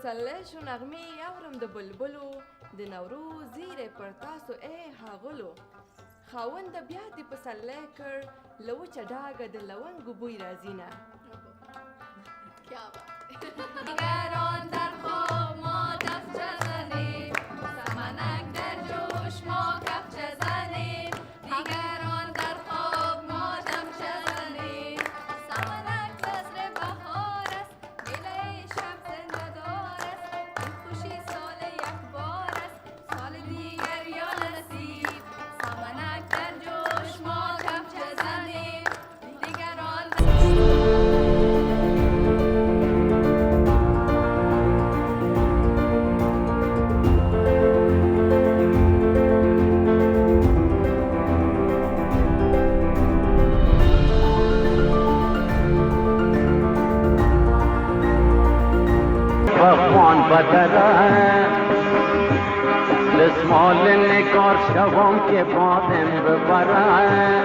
پسرلیش و نغمه اورم د بلبلو د نوروز زیری پر تاسو ای ښاغلو خاوند بیا دې پسرلی کړ له وچه ډاګه د لونګو بوی راځینه دیگران در خواب ما دفتر زنیم سمنک در جوش ما کفچه زنیم دیگران در خواب ما دفتر زنیم سمنک بذر بهار است گله شب زنده دار است این خوشی سال یک بار است سال دیگر یا نصیب سمنک در جوش ما کفچه زنیم دیگران بخوان بدره دستمال نگار شوم که بادم ببره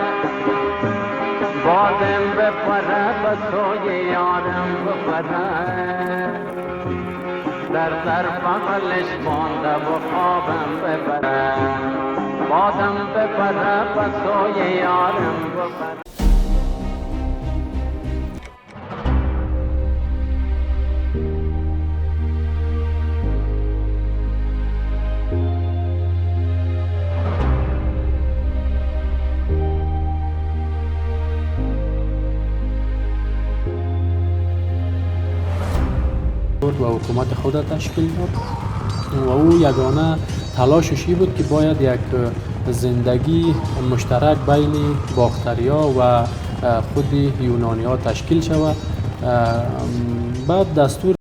بادم بپره به سوی یارم ببره در بغلش مانده و خوابم ببره بادم بپره به سوی یارم ببره و حکومت خود تشکیل داد و او یگانه تلاشش بود که باید یک زندگی مشترک بین باختریا و خود یونانی ها تشکیل شود. بعد دستور